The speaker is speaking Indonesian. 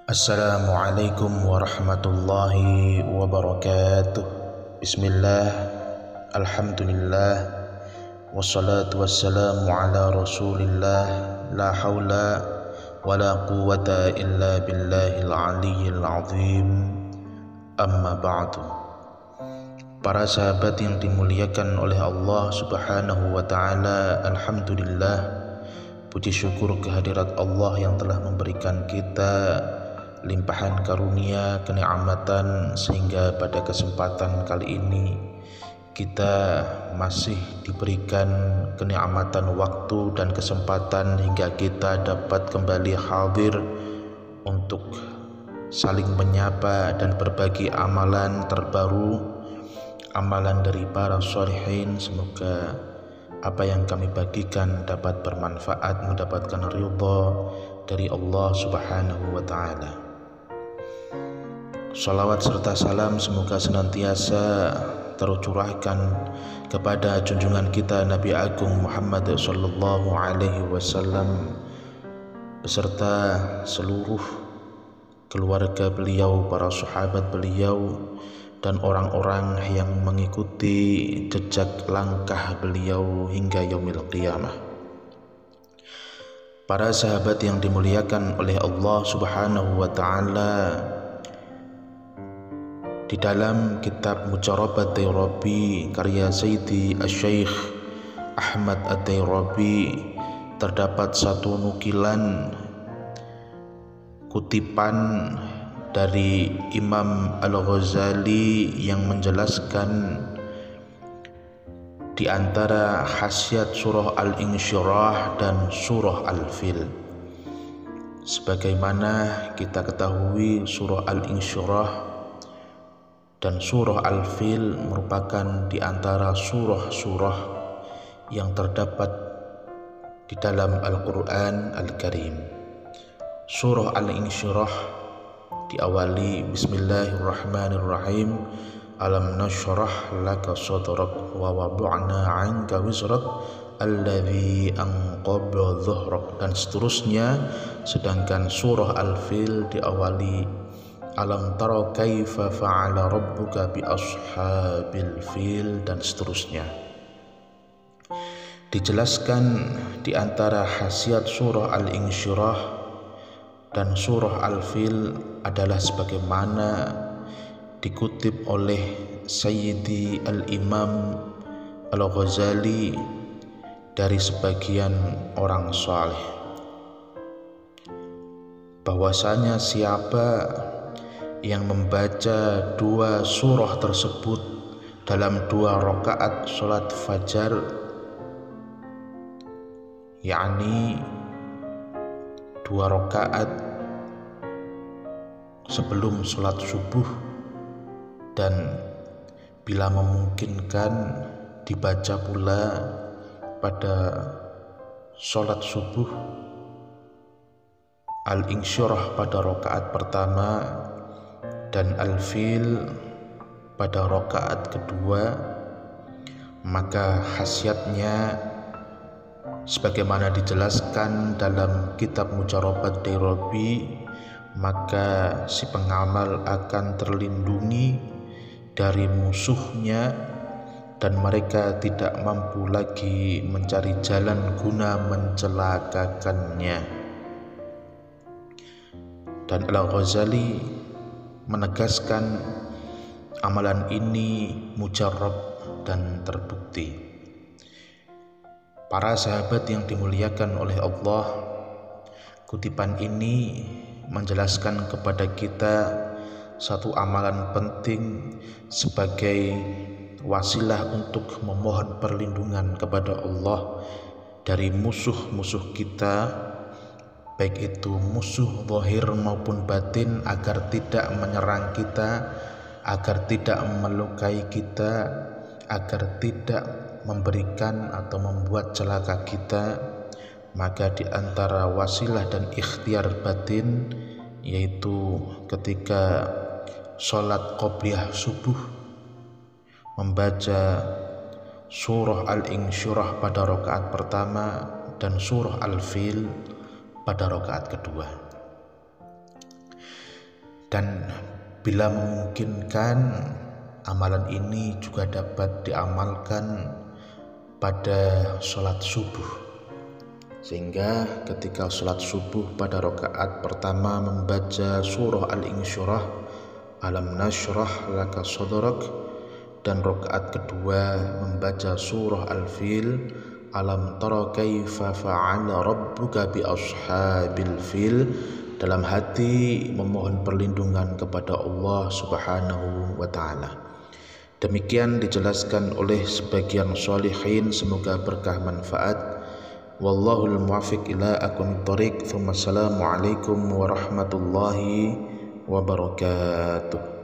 Assalamualaikum warahmatullahi wabarakatuh. Bismillah, alhamdulillah, wassalatu wassalamu ala rasulillah. La hawla wa la quwwata illa billahil aliyyil azim. Amma ba'du. Para sahabat yang dimuliakan oleh Allah subhanahu wa ta'ala, alhamdulillah, puji syukur kehadirat Allah yang telah memberikan kita limpahan karunia, kenikmatan, sehingga pada kesempatan kali ini kita masih diberikan kenikmatan waktu dan kesempatan hingga kita dapat kembali hadir untuk saling menyapa dan berbagi amalan terbaru, amalan dari para sholihin. Semoga apa yang kami bagikan dapat bermanfaat, mendapatkan ridha dari Allah subhanahu wa ta'ala. Salawat serta salam semoga senantiasa tercurahkan kepada junjungan kita Nabi Agung Muhammad sallallahu alaihi wasallam beserta seluruh keluarga beliau, para sahabat beliau, dan orang-orang yang mengikuti jejak langkah beliau hingga yaumil qiyamah. Para sahabat yang dimuliakan oleh Allah subhanahu wa ta'ala, di dalam kitab Mujarrabat Dairabi karya Sayyidi Asy-Syaikh Ahmad Ad-Dairabi terdapat satu nukilan kutipan dari Imam Al-Ghazali yang menjelaskan di antara khasiat surah Al-Insyirah dan surah Al-Fil. Sebagaimana kita ketahui, surah Al-Insyirah dan surah Al-Fil merupakan di antara surah-surah yang terdapat di dalam Al-Quran Al-Karim. Surah Al-Insyirah diawali Bismillahirrahmanirrahim. Alam nashrah laka sadrak wa wada'na 'anka wizrak alladzi anqadha dhahrak, dan seterusnya. Sedangkan surah Al-Fil diawali Alam tara kaifa fa'ala rabbuka bi ashabil fil, dan seterusnya. Dijelaskan di antara khasiat surah Al-Insyirah dan surah Al-Fil adalah sebagaimana dikutip oleh Sayyidi Al-Imam Al-Ghazali dari sebagian orang saleh, bahwasanya siapa yang membaca dua surah tersebut dalam 2 rakaat sholat fajar, yakni 2 rakaat sebelum sholat subuh, dan bila memungkinkan dibaca pula pada sholat subuh Al-Insyirah pada rakaat pertama dan Al-Fil pada rakaat kedua, maka khasiatnya sebagaimana dijelaskan dalam kitab Mujarrabat Dairabi, maka si pengamal akan terlindungi dari musuhnya dan mereka tidak mampu lagi mencari jalan guna mencelakakannya. Dan Al-Ghazali menegaskan amalan ini mujarrab dan terbukti. Para sahabat yang dimuliakan oleh Allah, kutipan ini menjelaskan kepada kita satu amalan penting sebagai wasilah untuk memohon perlindungan kepada Allah dari musuh-musuh kita, baik itu musuh zahir maupun batin, agar tidak menyerang kita, agar tidak melukai kita, agar tidak memberikan atau membuat celaka kita. Maka di antara wasilah dan ikhtiar batin, yaitu ketika sholat qobliyah subuh, membaca surah Al-Insyirah pada rakaat pertama dan surah Al-Fil pada rakaat kedua. Dan bila memungkinkan, amalan ini juga dapat diamalkan pada sholat subuh. Sehingga ketika sholat subuh pada rakaat pertama membaca surah Al-Insyirah, Alam nashrah laka sadrak, dan rakaat kedua membaca surah Al-Fil, Alam tara kaifa fa'ala rabbuka bi ashabil fil, dalam hati memohon perlindungan kepada Allah Subhanahu wa taala. Demikian dijelaskan oleh sebagian sholihin, semoga berkah manfaat. Wallahul muwaffiq ila aqwamit thoriq. Assalamualaikum warahmatullahi wabarakatuh.